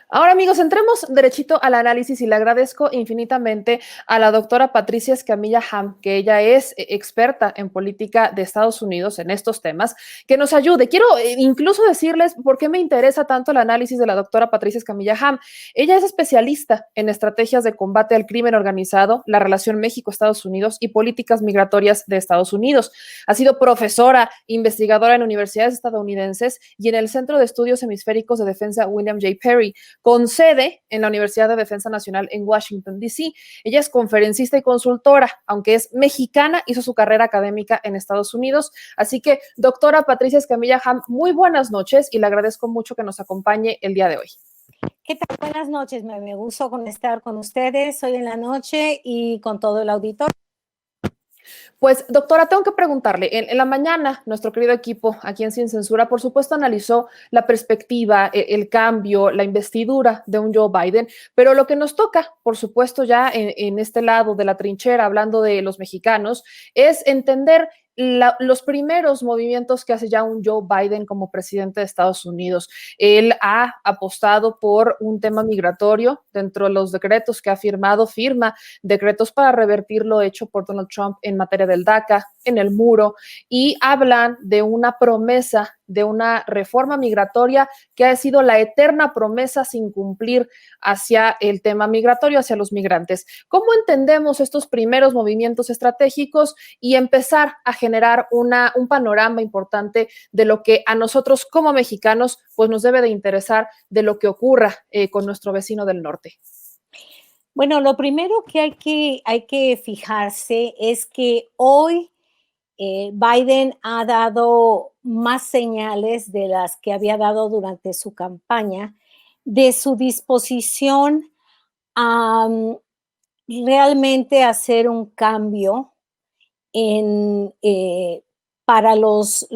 Ahora, amigos, entremos derechito al análisis y le agradezco infinitamente a la doctora Patricia Escamilla Ham, que ella es experta en política de Estados Unidos en estos temas, que nos ayude. Quiero incluso decirles por qué me interesa tanto el análisis de la doctora Patricia Escamilla Ham. Ella es especialista en estrategias de combate al crimen organizado, la relación México-Estados Unidos y políticas migratorias de Estados Unidos. Ha sido profesora, investigadora en universidades estadounidenses y en el Centro de Estudios Hemisféricos de Defensa William J. Perry, con sede en la Universidad de Defensa Nacional en Washington, D.C. Ella es conferencista y consultora, aunque es mexicana, hizo su carrera académica en Estados Unidos. Así que, doctora Patricia Escamilla Ham, muy buenas noches y le agradezco mucho que nos acompañe el día de hoy. ¿Qué tal? Buenas noches, me gusta estar con ustedes hoy en la noche y con todo el auditorio. Pues, doctora, tengo que preguntarle, en la mañana, nuestro querido equipo aquí en Sin Censura, por supuesto, analizó la perspectiva, el cambio, la investidura de un Joe Biden, pero lo que nos toca, por supuesto, ya en este lado de la trinchera, hablando de los mexicanos, es entender los primeros movimientos que hace ya un Joe Biden como presidente de Estados Unidos. Él ha apostado por un tema migratorio dentro de los decretos que ha firmado, firma decretos para revertir lo hecho por Donald Trump en materia del DACA, en el muro, y hablan de una promesa de una reforma migratoria que ha sido la eterna promesa sin cumplir hacia el tema migratorio, hacia los migrantes. ¿Cómo entendemos estos primeros movimientos estratégicos y empezar a generar un panorama importante de lo que a nosotros como mexicanos pues nos debe de interesar de lo que ocurra con nuestro vecino del norte? Bueno, lo primero que hay que fijarse es que hoy Biden ha dado más señales de las que había dado durante su campaña de su disposición a realmente hacer un cambio en, para los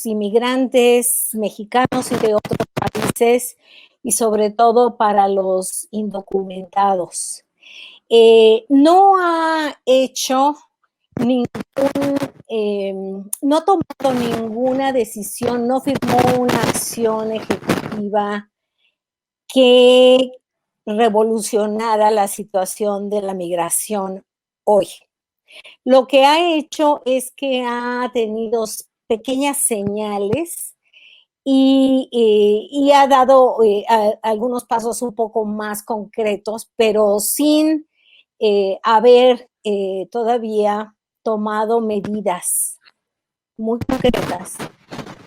inmigrantes mexicanos y de otros países y sobre todo para los indocumentados. No ha hecho ningún, no ha tomado ninguna decisión, no firmó una acción ejecutiva que revolucionara la situación de la migración hoy. Lo que ha hecho es que ha tenido pequeñas señales y ha dado algunos pasos un poco más concretos, pero sin haber todavía tomado medidas muy concretas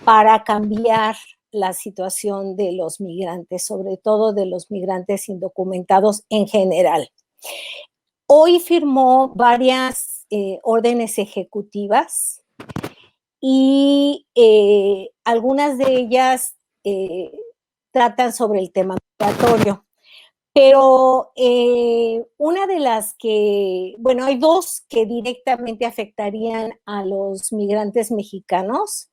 para cambiar la situación de los migrantes, sobre todo de los migrantes indocumentados en general. Hoy firmó varias órdenes ejecutivas y algunas de ellas tratan sobre el tema migratorio. Pero una de las que, bueno, hay dos que directamente afectarían a los migrantes mexicanos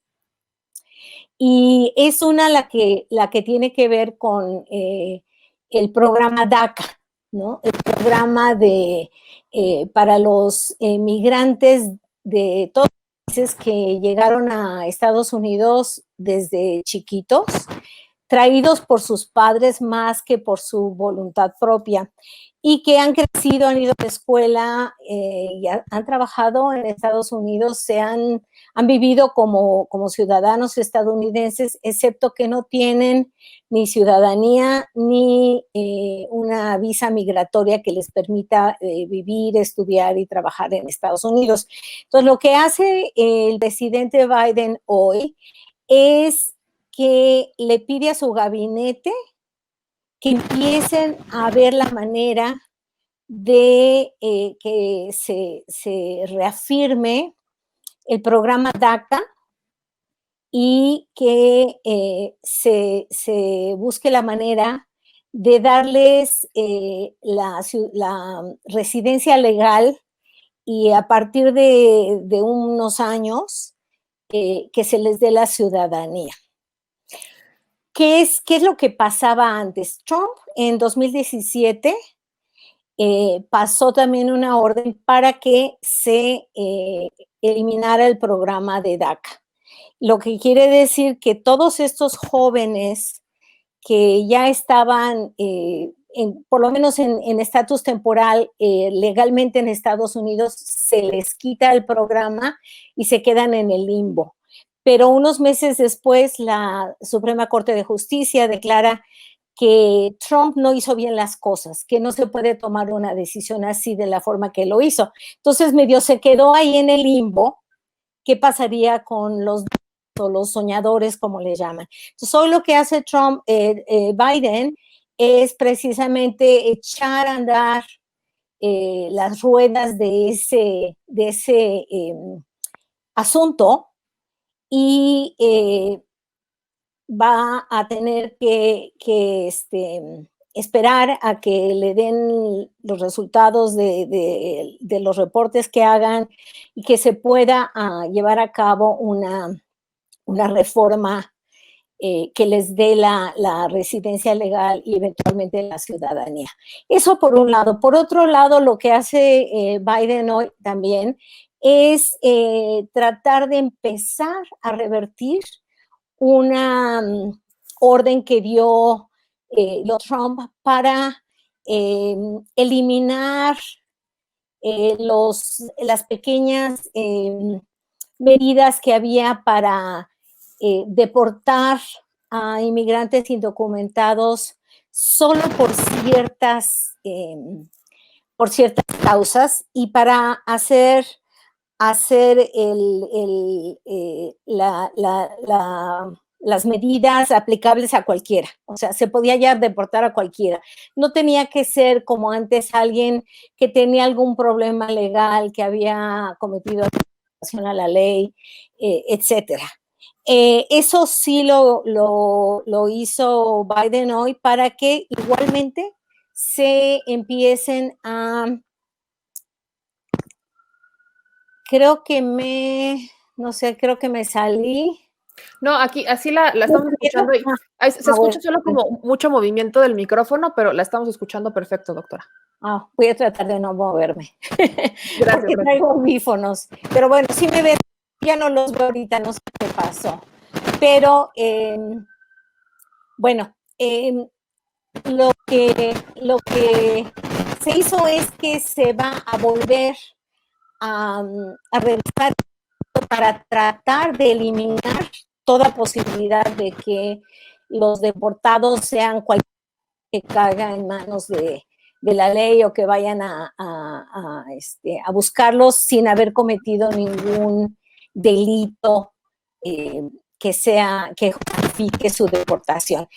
y es una la que tiene que ver con el programa DACA, ¿no? El programa para los migrantes de todos los países que llegaron a Estados Unidos desde chiquitos, traídos por sus padres más que por su voluntad propia y que han crecido, han ido a la escuela y han trabajado en Estados Unidos, han vivido como ciudadanos estadounidenses, excepto que no tienen ni ciudadanía ni una visa migratoria que les permita vivir, estudiar y trabajar en Estados Unidos. Entonces, lo que hace el presidente Biden hoy es que le pide a su gabinete que empiecen a ver la manera de que se reafirme el programa DACA y que se busque la manera de darles la residencia legal y a partir de unos años que se les dé la ciudadanía. ¿Qué es lo que pasaba antes? Trump en 2017 pasó también una orden para que se eliminara el programa de DACA. Lo que quiere decir que todos estos jóvenes que ya estaban, por lo menos en estatus temporal, legalmente en Estados Unidos, se les quita el programa y se quedan en el limbo. Pero unos meses después, la Suprema Corte de Justicia declara que Trump no hizo bien las cosas, que no se puede tomar una decisión así de la forma que lo hizo. Entonces, medio se quedó ahí en el limbo. ¿Qué pasaría con los soñadores, como le llaman? Entonces, hoy lo que hace Biden es precisamente echar a andar las ruedas de ese asunto y va a tener que esperar a que le den los resultados de los reportes que hagan y que se pueda llevar a cabo una reforma que les dé la residencia legal y eventualmente la ciudadanía. Eso por un lado. Por otro lado, lo que hace Biden hoy también es tratar de empezar a revertir una orden que dio Trump para eliminar las pequeñas medidas que había para deportar a inmigrantes indocumentados solo por ciertas causas y para hacer las medidas aplicables a cualquiera. O sea, se podía ya deportar a cualquiera. No tenía que ser como antes alguien que tenía algún problema legal, que había cometido violación a la ley, etcétera. Eso sí lo hizo Biden hoy para que igualmente se empiecen a... Creo que creo que me salí. No, aquí, así la estamos escuchando y se escucha solo como mucho movimiento del micrófono, pero la estamos escuchando perfecto, doctora. Voy a tratar de no moverme. Gracias. Porque traigo audífonos. Pero bueno, sí me veo, ya no los veo ahorita, no sé qué pasó. Pero, bueno, lo que se hizo es que se va a volver a revisar para tratar de eliminar toda posibilidad de que los deportados sean cualquiera que caiga en manos de la ley o que vayan a buscarlos sin haber cometido ningún delito que justifique su deportación.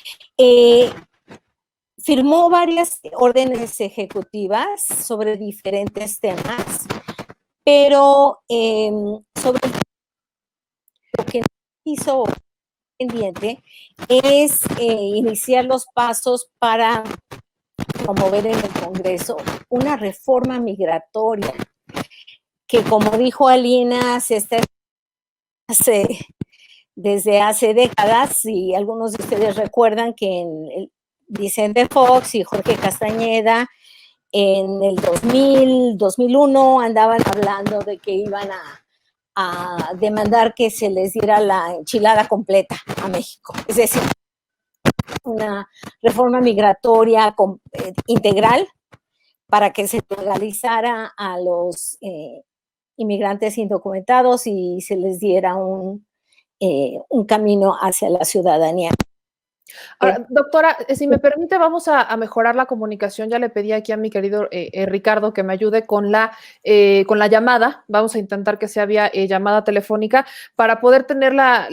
Firmó varias órdenes ejecutivas sobre diferentes temas, pero sobre lo que hizo pendiente es iniciar los pasos para promover en el Congreso una reforma migratoria que, como dijo Alina, se está desde hace décadas, y algunos de ustedes recuerdan que en Vicente Fox y Jorge Castañeda en el 2001 andaban hablando de que iban a demandar que se les diera la enchilada completa a México. Es decir, una reforma migratoria integral para que se legalizara a los inmigrantes indocumentados y se les diera un camino hacia la ciudadanía. Ahora, doctora, si me permite, vamos a mejorar la comunicación. Ya le pedí aquí a mi querido Ricardo que me ayude con la llamada. Vamos a intentar que sea vía llamada telefónica para poder tener la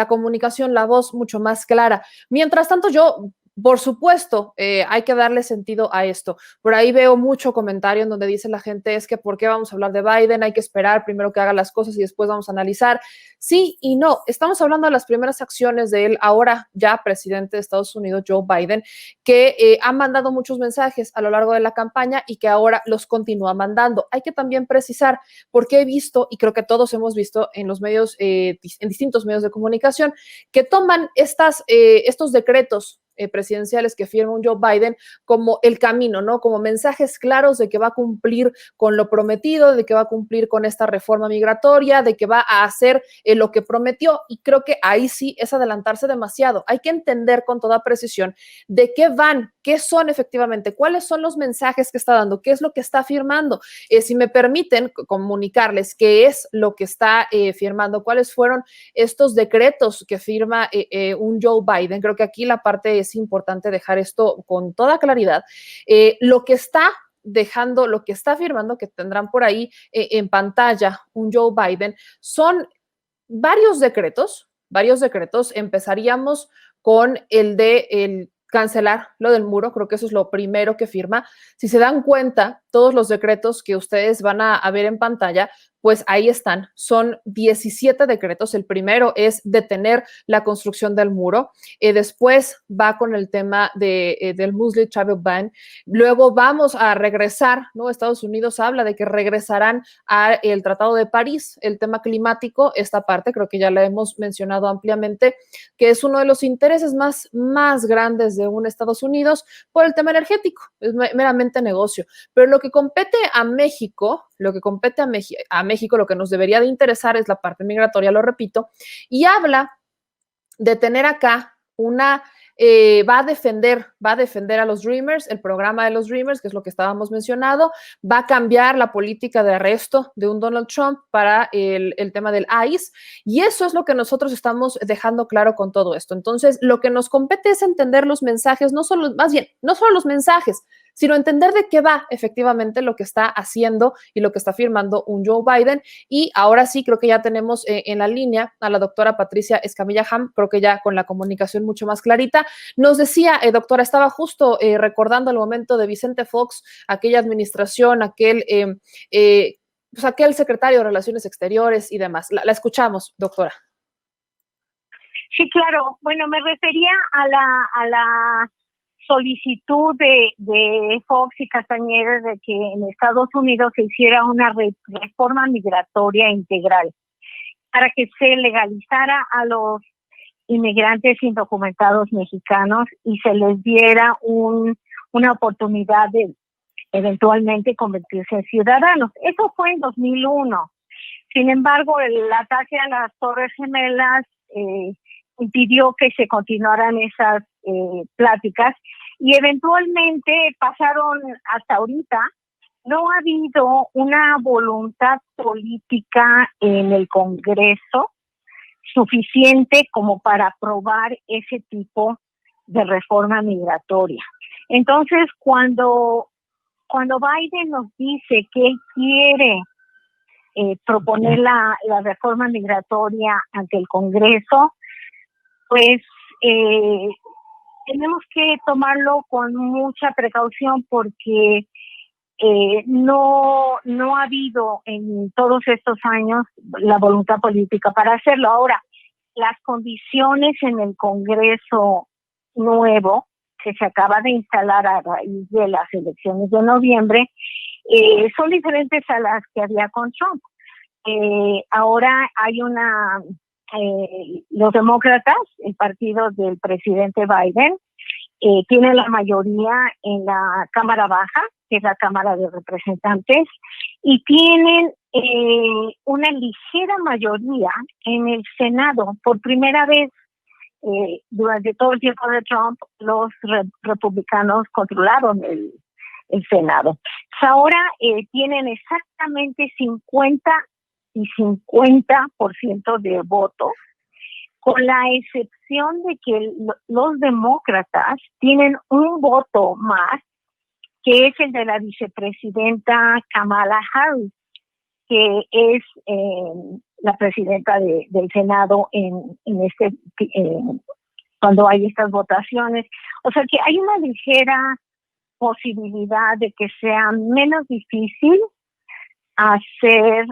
comunicación, la voz mucho más clara. Mientras tanto, yo... Por supuesto, hay que darle sentido a esto. Por ahí veo mucho comentario en donde dice la gente es que ¿por qué vamos a hablar de Biden? Hay que esperar primero que haga las cosas y después vamos a analizar. Sí y no. Estamos hablando de las primeras acciones de él, ahora ya presidente de Estados Unidos, Joe Biden, que ha mandado muchos mensajes a lo largo de la campaña y que ahora los continúa mandando. Hay que también precisar, porque he visto, y creo que todos hemos visto en los medios, en distintos medios de comunicación, que toman estos decretos presidenciales que firma un Joe Biden como el camino, ¿no? Como mensajes claros de que va a cumplir con lo prometido, de que va a cumplir con esta reforma migratoria, de que va a hacer lo que prometió. Y creo que ahí sí es adelantarse demasiado. Hay que entender con toda precisión de qué van, qué son efectivamente, cuáles son los mensajes que está dando, qué es lo que está firmando. Si me permiten comunicarles qué es lo que está firmando, cuáles fueron estos decretos que firma un Joe Biden. Creo que aquí la parte es importante dejar esto con toda claridad. Lo que está dejando, lo que está firmando, que tendrán por ahí en pantalla un Joe Biden, son varios decretos. Empezaríamos con el de cancelar lo del muro, creo que eso es lo primero que firma. Si se dan cuenta, todos los decretos que ustedes van a ver en pantalla, pues ahí están, son 17 decretos. El primero es detener la construcción del muro, después va con el tema del Muslim Travel Ban, luego vamos a regresar, ¿no? Estados Unidos habla de que regresarán al Tratado de París, el tema climático, esta parte creo que ya la hemos mencionado ampliamente, que es uno de los intereses más grandes de un Estados Unidos por el tema energético, es meramente negocio. Pero lo que compete a México, lo que nos debería de interesar es la parte migratoria, lo repito, y habla de tener acá va a defender a los Dreamers, el programa de los Dreamers, que es lo que estábamos mencionando, va a cambiar la política de arresto de un Donald Trump para el tema del ICE, y eso es lo que nosotros estamos dejando claro con todo esto. Entonces, lo que nos compete es entender los mensajes, no solo los mensajes, sino entender de qué va efectivamente lo que está haciendo y lo que está firmando un Joe Biden. Y ahora sí, creo que ya tenemos en la línea a la doctora Patricia Escamilla Ham, creo que ya con la comunicación mucho más clarita. Nos decía, doctora, estaba justo recordando el momento de Vicente Fox, aquella administración, aquel secretario de Relaciones Exteriores y demás. La escuchamos, doctora. Sí, claro. Bueno, me refería a la solicitud de Fox y Castañeda de que en Estados Unidos se hiciera una reforma migratoria integral para que se legalizara a los inmigrantes indocumentados mexicanos y se les diera una oportunidad de eventualmente convertirse en ciudadanos. Eso fue en 2001. Sin embargo, el ataque a las Torres Gemelas impidió que se continuaran esas pláticas y eventualmente pasaron hasta ahorita. No ha habido una voluntad política en el Congreso suficiente como para aprobar ese tipo de reforma migratoria. Entonces, cuando Biden nos dice que él quiere proponer la reforma migratoria ante el Congreso, pues tenemos que tomarlo con mucha precaución porque no ha habido en todos estos años la voluntad política para hacerlo. Ahora, las condiciones en el Congreso nuevo que se acaba de instalar a raíz de las elecciones de noviembre son diferentes a las que había con Trump. Ahora hay los demócratas, el partido del presidente Biden, tiene la mayoría en la Cámara Baja, que es la Cámara de Representantes, y tienen una ligera mayoría en el Senado. Por primera vez durante todo el tiempo de Trump, los republicanos controlaron el Senado. Ahora tienen exactamente 50 y 50% de votos, con la excepción de que los demócratas tienen un voto más, que es el de la vicepresidenta Kamala Harris, que es la presidenta del Senado cuando hay estas votaciones. O sea que hay una ligera posibilidad de que sea menos difícil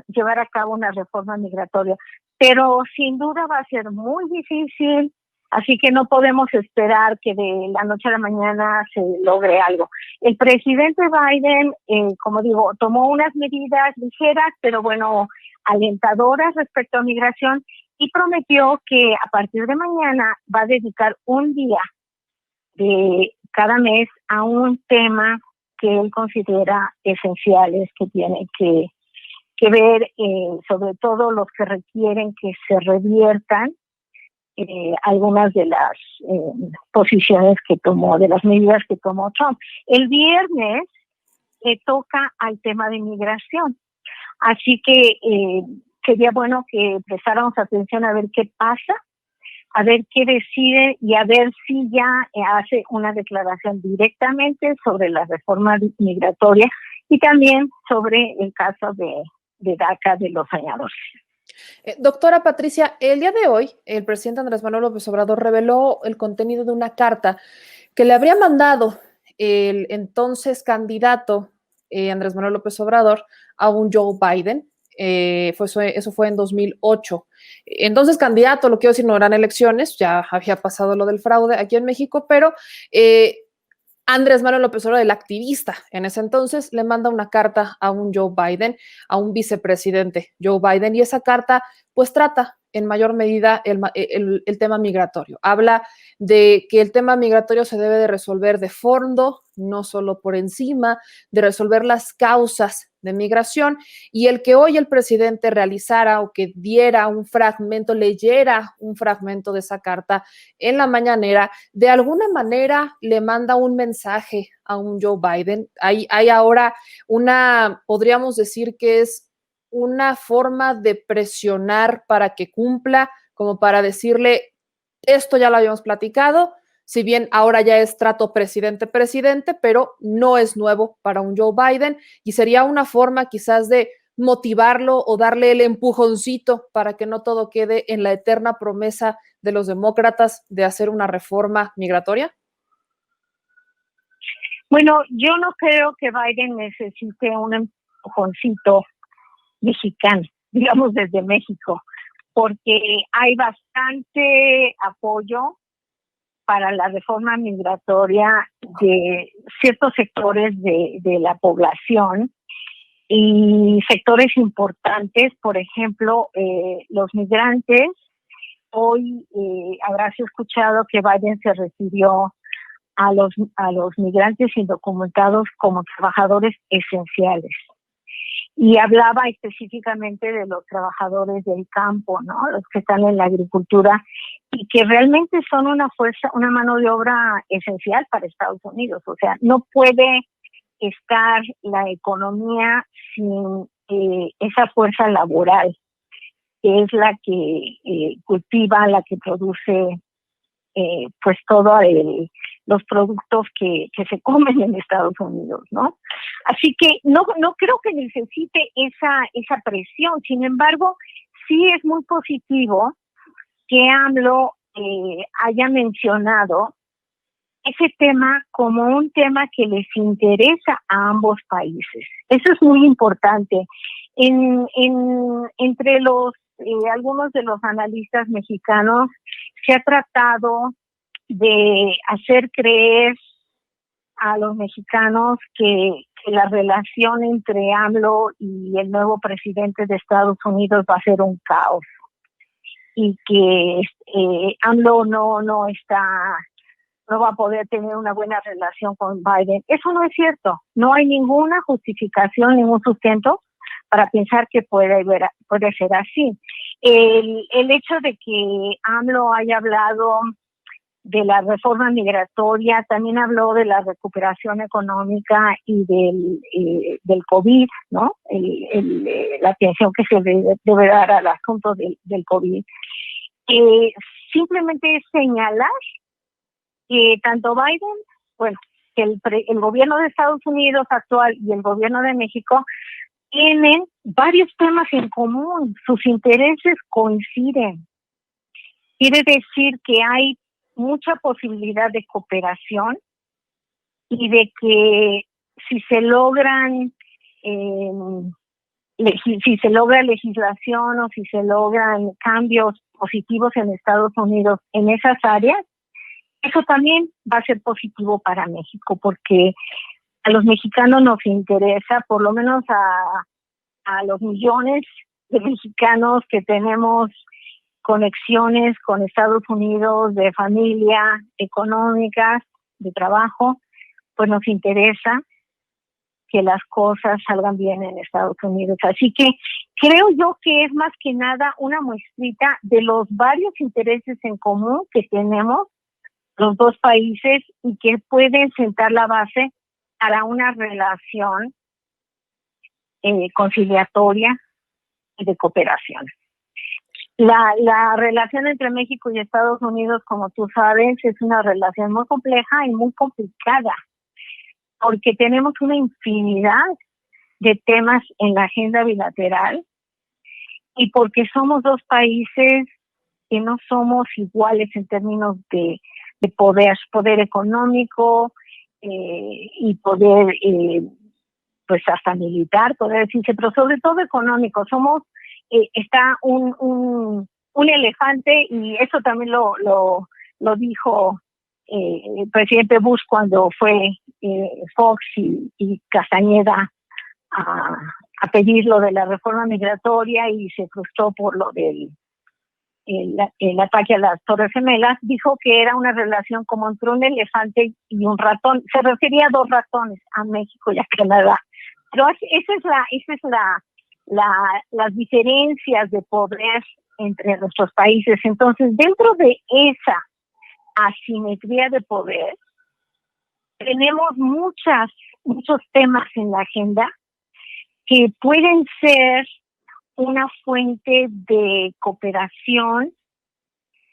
llevar a cabo una reforma migratoria, pero sin duda va a ser muy difícil, así que no podemos esperar que de la noche a la mañana se logre algo. El presidente Biden, como digo, tomó unas medidas ligeras, pero bueno, alentadoras respecto a migración, y prometió que a partir de mañana va a dedicar un día de cada mes a un tema que él considera esenciales, que tiene que ver, sobre todo los que requieren que se reviertan algunas de las posiciones que tomó, de las medidas que tomó Trump. El viernes toca al tema de migración, así que sería bueno que prestáramos atención a ver qué pasa, a ver qué decide y a ver si ya hace una declaración directamente sobre la reforma migratoria y también sobre el caso de DACA de los soñadores. Doctora Patricia, el día de hoy el presidente Andrés Manuel López Obrador reveló el contenido de una carta que le habría mandado el entonces candidato Andrés Manuel López Obrador a un Joe Biden. Eso fue en 2008. Entonces, candidato, lo quiero decir, no eran elecciones, ya había pasado lo del fraude aquí en México, pero Andrés Manuel López Obrador, el activista en ese entonces, le manda una carta a un Joe Biden, a un vicepresidente Joe Biden, y esa carta pues trata en mayor medida el tema migratorio. Habla de que el tema migratorio se debe de resolver de fondo, no solo por encima, de resolver las causas de migración, y el que hoy el presidente realizara o que diera un fragmento, leyera un fragmento de esa carta en la mañanera, de alguna manera le manda un mensaje a un Joe Biden. Hay ahora podríamos decir que es una forma de presionar para que cumpla, como para decirle, esto ya lo habíamos platicado, si bien ahora ya es trato presidente-presidente, pero no es nuevo para un Joe Biden y sería una forma quizás de motivarlo o darle el empujoncito para que no todo quede en la eterna promesa de los demócratas de hacer una reforma migratoria? Bueno, yo no creo que Biden necesite un empujoncito mexicano, digamos desde México, porque hay bastante apoyo para la reforma migratoria de ciertos sectores de la población y sectores importantes, por ejemplo, los migrantes. Hoy habrás escuchado que Biden se refirió a los migrantes indocumentados como trabajadores esenciales. Y hablaba específicamente de los trabajadores del campo, ¿no? Los que están en la agricultura y que realmente son una mano de obra esencial para Estados Unidos. O sea, no puede estar la economía sin esa fuerza laboral, que es la que cultiva, la que produce pues todos los productos que se comen en Estados Unidos, ¿no? Así que no creo que necesite esa presión. Sin embargo, sí es muy positivo que AMLO haya mencionado ese tema como un tema que les interesa a ambos países. Eso es muy importante. Entre algunos de los analistas mexicanos se ha tratado de hacer creer a los mexicanos que la relación entre AMLO y el nuevo presidente de Estados Unidos va a ser un caos y que AMLO no va a poder tener una buena relación con Biden. Eso no es cierto. No hay ninguna justificación, ningún sustento para pensar que puede ser así. El hecho de que AMLO haya hablado de la reforma migratoria, también habló de la recuperación económica y del COVID, ¿no? La atención que se debe dar al asunto del COVID. Simplemente es señalar que tanto Biden, bueno, que el gobierno de Estados Unidos actual y el gobierno de México tienen varios temas en común, sus intereses coinciden. Quiere decir que hay mucha posibilidad de cooperación y de que si se logra legislación o si se logran cambios positivos en Estados Unidos en esas áreas, eso también va a ser positivo para México, porque a los mexicanos nos interesa, por lo menos a los millones de mexicanos que tenemos conexiones con Estados Unidos de familia, económicas, de trabajo, pues nos interesa que las cosas salgan bien en Estados Unidos. Así que creo yo que es más que nada una muestrita de los varios intereses en común que tenemos los dos países y que pueden sentar la base para una relación conciliatoria y de cooperación. La relación entre México y Estados Unidos, como tú sabes, es una relación muy compleja y muy complicada, porque tenemos una infinidad de temas en la agenda bilateral y porque somos dos países que no somos iguales en términos de poder económico y poder, pues hasta militar, poder decirse, pero sobre todo económico. Está un elefante, y eso también lo dijo el presidente Bush cuando fue Fox y Castañeda a pedir lo de la reforma migratoria y se frustró por lo del el ataque a las Torres Gemelas. Dijo que era una relación como entre un elefante y un ratón. Se refería a dos ratones, a México y a Canadá. Pero esa es las diferencias de poder entre nuestros países. Entonces, dentro de esa asimetría de poder, tenemos muchos temas en la agenda que pueden ser una fuente de cooperación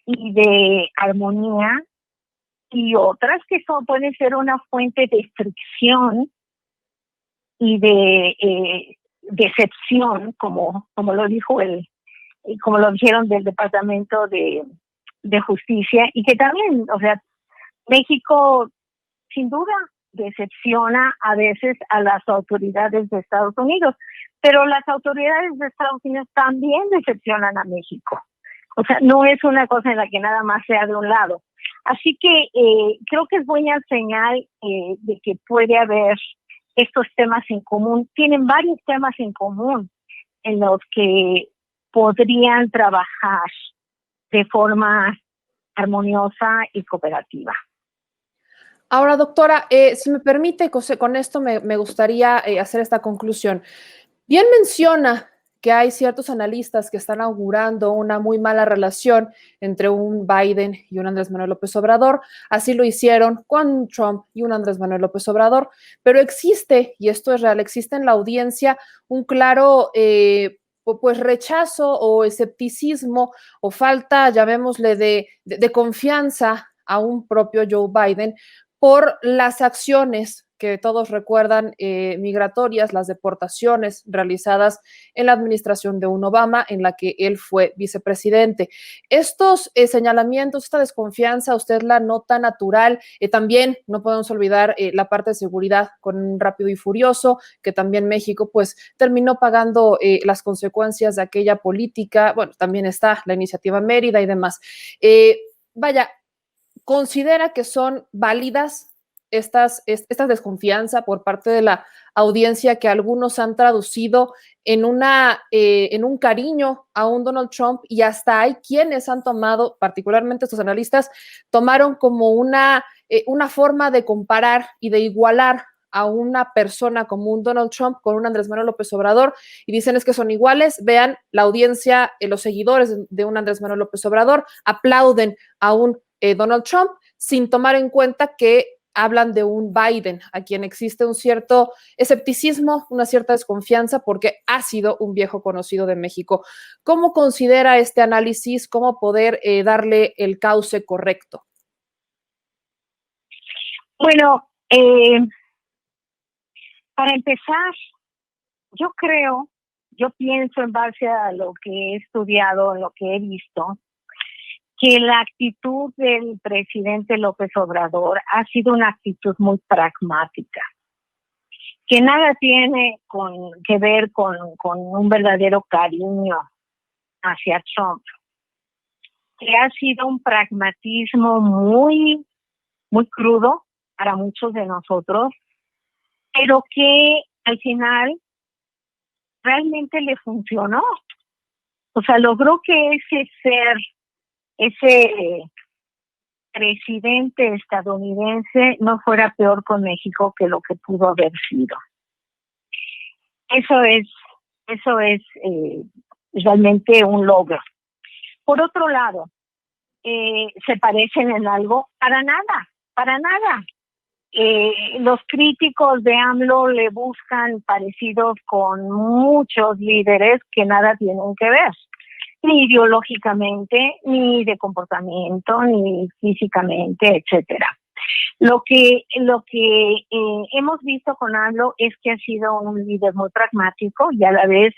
y de armonía, y otras que pueden ser una fuente de fricción y de decepción, como lo dijo como lo dijeron del Departamento de Justicia, y que también, o sea, México sin duda decepciona a veces a las autoridades de Estados Unidos, pero las autoridades de Estados Unidos también decepcionan a México. O sea, no es una cosa en la que nada más sea de un lado. Así que creo que es buena señal de que puede haber estos temas en común. Tienen varios temas en común en los que podrían trabajar de forma armoniosa y cooperativa. Ahora, doctora, si me permite, con esto me gustaría hacer esta conclusión. Bien menciona que hay ciertos analistas que están augurando una muy mala relación entre un Biden y un Andrés Manuel López Obrador. Así lo hicieron con Trump y un Andrés Manuel López Obrador. Pero existe, y esto es real, existe en la audiencia un claro pues rechazo o escepticismo o falta, llamémosle, de confianza a un propio Joe Biden por las acciones que todos recuerdan migratorias, las deportaciones realizadas en la administración de un Obama, en la que él fue vicepresidente. Estos señalamientos, esta desconfianza, ¿usted la nota natural? También no podemos olvidar la parte de seguridad con un Rápido y Furioso, que también México pues terminó pagando las consecuencias de aquella política. Bueno, también está la iniciativa Mérida y demás. Vaya, ¿considera que son válidas esta desconfianza por parte de la audiencia que algunos han traducido en un cariño a un Donald Trump, y hasta hay quienes han tomado, particularmente estos analistas, tomaron como una forma de comparar y de igualar a una persona como un Donald Trump con un Andrés Manuel López Obrador, y dicen es que son iguales? Vean, la audiencia, los seguidores de un Andrés Manuel López Obrador aplauden a un Donald Trump sin tomar en cuenta que hablan de un Biden, a quien existe un cierto escepticismo, una cierta desconfianza, porque ha sido un viejo conocido de México. ¿Cómo considera este análisis? ¿Cómo poder darle el cauce correcto? Bueno, para empezar, yo pienso en base a lo que he estudiado, lo que he visto, que la actitud del presidente López Obrador ha sido una actitud muy pragmática, que nada tiene que ver con un verdadero cariño hacia Trump, que ha sido un pragmatismo muy, muy crudo para muchos de nosotros, pero que al final realmente le funcionó. O sea, logró que ese presidente estadounidense no fuera peor con México que lo que pudo haber sido. Eso es realmente un logro. Por otro lado, ¿se parecen en algo? Para nada, para nada. Los críticos de AMLO le buscan parecidos con muchos líderes que nada tienen que ver, ni ideológicamente, ni de comportamiento, ni físicamente, etcétera. Lo que hemos visto con AMLO es que ha sido un líder muy pragmático y a la vez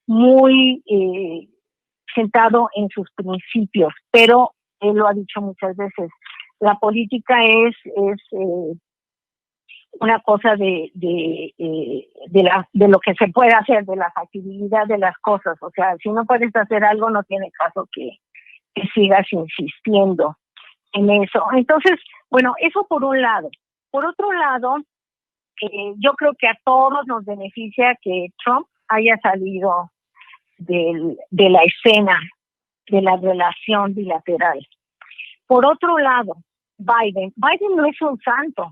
muy sentado en sus principios, pero él lo ha dicho muchas veces, la política es una cosa de lo que se puede hacer, de la factibilidad de las cosas. O sea, si no puedes hacer algo, no tiene caso que sigas insistiendo en eso. Entonces, bueno, eso por un lado. Por otro lado, yo creo que a todos nos beneficia que Trump haya salido de la escena de la relación bilateral. Por otro lado, Biden no es un santo.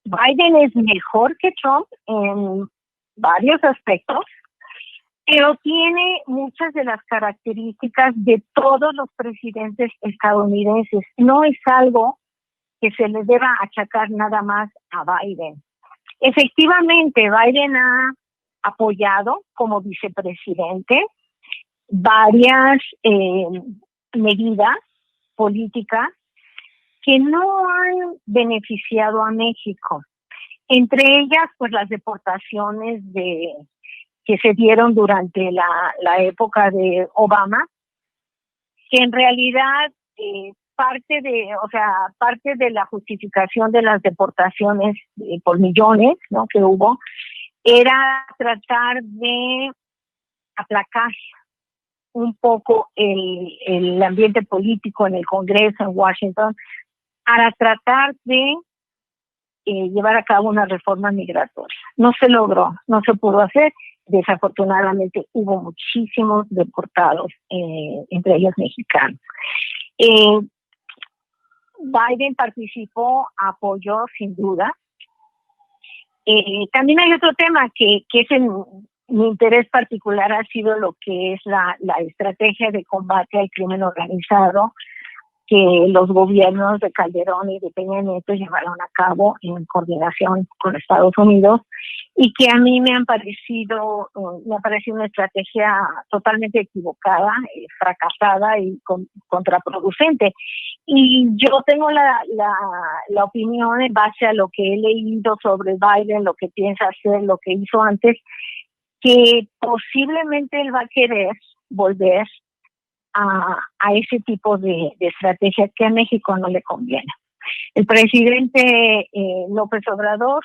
Biden es mejor que Trump en varios aspectos, pero tiene muchas de las características de todos los presidentes estadounidenses. No es algo que se le deba achacar nada más a Biden. Efectivamente, Biden ha apoyado como vicepresidente varias medidas políticas que no han beneficiado a México. Entre ellas, pues las deportaciones que se dieron durante la época de Obama, que en realidad parte de la justificación de las deportaciones por millones, ¿no?, que hubo, era tratar de aplacar un poco el ambiente político en el Congreso en Washington para tratar de llevar a cabo una reforma migratoria. No se logró, no se pudo hacer. Desafortunadamente hubo muchísimos deportados, entre ellos mexicanos. Biden participó, apoyó sin duda. También hay otro tema que es mi interés particular, ha sido lo que es la estrategia de combate al crimen organizado que los gobiernos de Calderón y de Peña Nieto llevaron a cabo en coordinación con Estados Unidos y que a mí me ha parecido una estrategia totalmente equivocada, fracasada y contraproducente. Y yo tengo la opinión en base a lo que he leído sobre Biden, lo que piensa hacer, lo que hizo antes, que posiblemente él va a querer volver a ese tipo de estrategia que a México no le conviene. El presidente López Obrador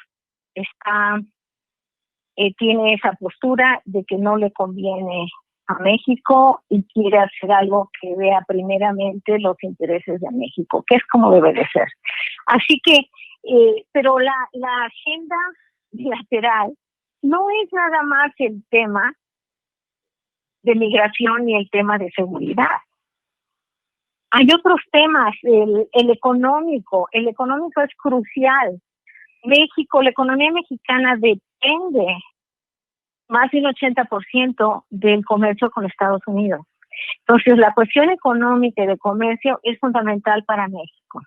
tiene esa postura de que no le conviene a México y quiere hacer algo que vea primeramente los intereses de México, que es como debe de ser. Así que, pero la agenda bilateral no es nada más el tema de migración y el tema de seguridad. Hay otros temas, el económico. El económico es crucial. México, la economía mexicana depende más del 80% del comercio con Estados Unidos. Entonces, la cuestión económica y de comercio es fundamental para México.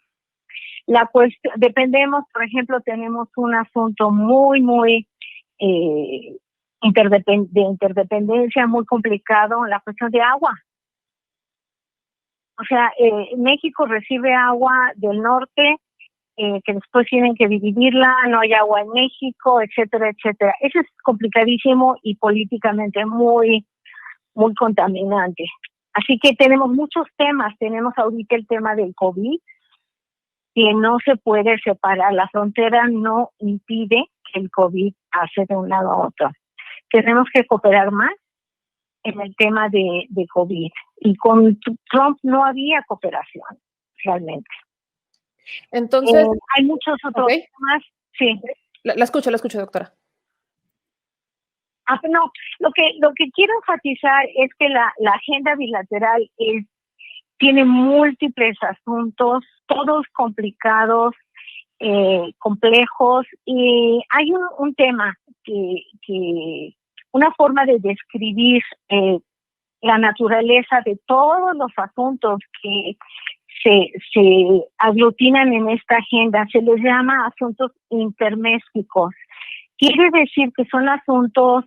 Dependemos, por ejemplo, tenemos un asunto muy de interdependencia muy complicado, la cuestión de agua. O sea, México recibe agua del norte, que después tienen que dividirla, no hay agua en México, etcétera, etcétera. Eso es complicadísimo y políticamente muy contaminante. Así que tenemos muchos temas. Tenemos ahorita el tema del COVID, que no se puede separar. La frontera no impide que el COVID pase de un lado a otro. Tenemos que cooperar más en el tema de COVID. Y con Trump no había cooperación, realmente. Entonces, hay muchos otros temas. Sí. La escucho, doctora. No, lo que quiero enfatizar es que la agenda bilateral tiene múltiples asuntos todos complicados, complejos, y hay un tema una forma de describir la naturaleza de todos los asuntos que se aglutinan en esta agenda, se les llama asuntos intermésticos. Quiere decir que son asuntos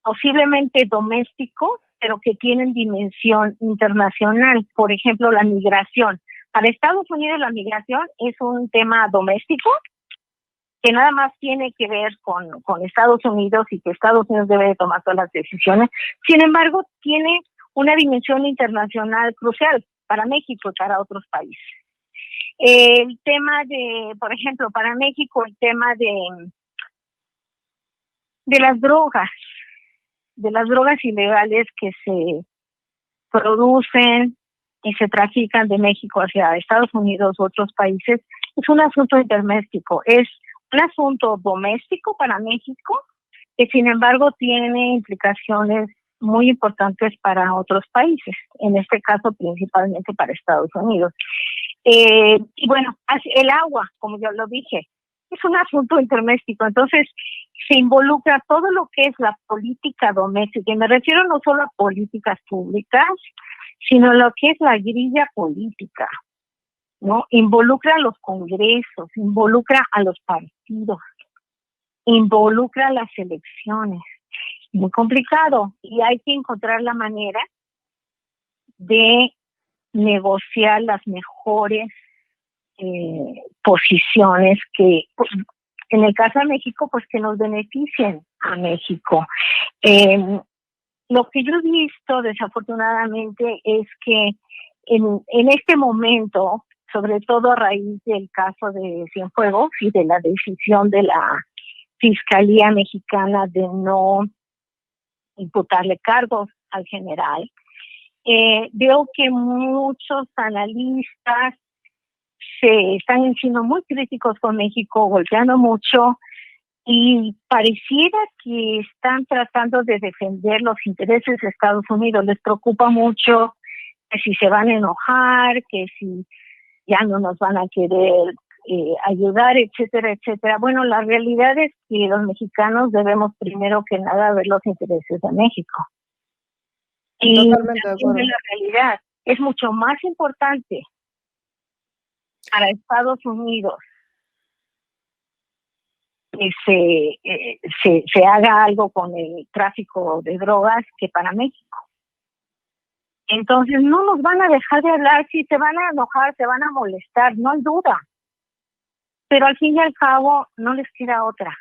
posiblemente domésticos, pero que tienen dimensión internacional. Por ejemplo, la migración. Para Estados Unidos la migración es un tema doméstico que nada más tiene que ver con Estados Unidos y que Estados Unidos debe de tomar todas las decisiones. Sin embargo, tiene una dimensión internacional crucial para México y para otros países. El tema de, por ejemplo, para México, el tema de las drogas ilegales que se producen y se trafican de México hacia Estados Unidos u otros países, es un asunto interméstico, es un asunto doméstico para México, que sin embargo tiene implicaciones muy importantes para otros países, en este caso principalmente para Estados Unidos. Y bueno, el agua, como yo lo dije, es un asunto interméstico, entonces se involucra todo lo que es la política doméstica, y me refiero no solo a políticas públicas, sino lo que es la grilla política, ¿no? Involucra a los congresos, involucra a los partidos, involucra a las elecciones. Muy complicado, y hay que encontrar la manera de negociar las mejores posiciones que, pues, en el caso de México, pues que nos beneficien a México. Lo que yo he visto desafortunadamente es que en este momento, sobre todo a raíz del caso de Cienfuegos y de la decisión de la Fiscalía Mexicana de no imputarle cargos al general, veo que muchos analistas se están siendo muy críticos con México, golpeando mucho, y pareciera que están tratando de defender los intereses de Estados Unidos. Les preocupa mucho que si se van a enojar, que si ya no nos van a querer ayudar, etcétera, etcétera. Bueno, la realidad es que los mexicanos debemos primero que nada ver los intereses de México. Y Totalmente de acuerdo. la realidad es mucho más importante para Estados Unidos que se haga algo con el tráfico de drogas que para México. Entonces no nos van a dejar de hablar, si se van a enojar, se van a molestar, no hay duda. Pero al fin y al cabo no les queda otra.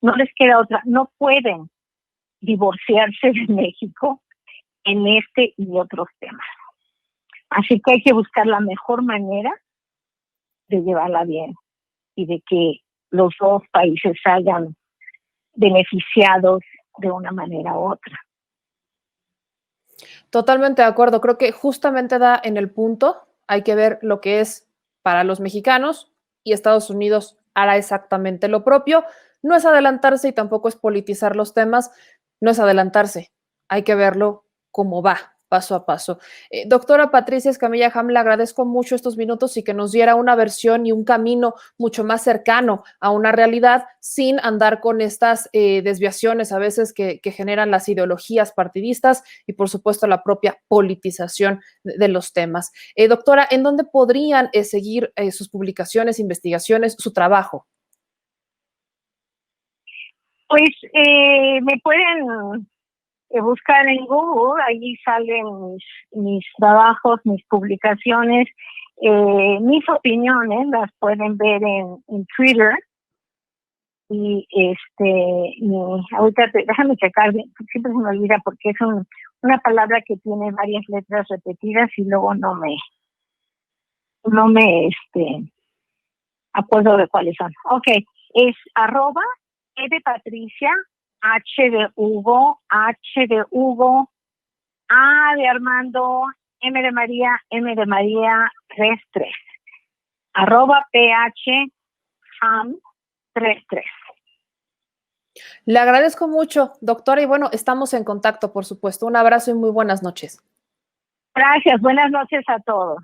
No pueden divorciarse de México en este y otros temas. Así que hay que buscar la mejor manera de llevarla bien y de que los dos países salgan beneficiados de una manera u otra. Totalmente de acuerdo. Creo que justamente da en el punto. Hay que ver lo que es para los mexicanos, y Estados Unidos hará exactamente lo propio. No es adelantarse y tampoco es politizar los temas. No es adelantarse. Hay que verlo como va, paso a paso. Doctora Patricia Escamilla Ham, le agradezco mucho estos minutos y que nos diera una versión y un camino mucho más cercano a una realidad, sin andar con estas desviaciones a veces que generan las ideologías partidistas y, por supuesto, la propia politización de los temas. Doctora, ¿en dónde podrían seguir sus publicaciones, investigaciones, su trabajo? Pues me pueden buscar en Google, allí salen mis trabajos, mis publicaciones, mis opiniones, las pueden ver en Twitter. Y ahorita déjame checar, siempre se me olvida porque es una palabra que tiene varias letras repetidas y luego no me acuerdo de cuáles son. Okay, es @ de Patricia, H de Hugo, A de Armando, M de María, 33. @PHAM33. Le agradezco mucho, doctora, y bueno, estamos en contacto, por supuesto. Un abrazo y muy buenas noches. Gracias, buenas noches a todos.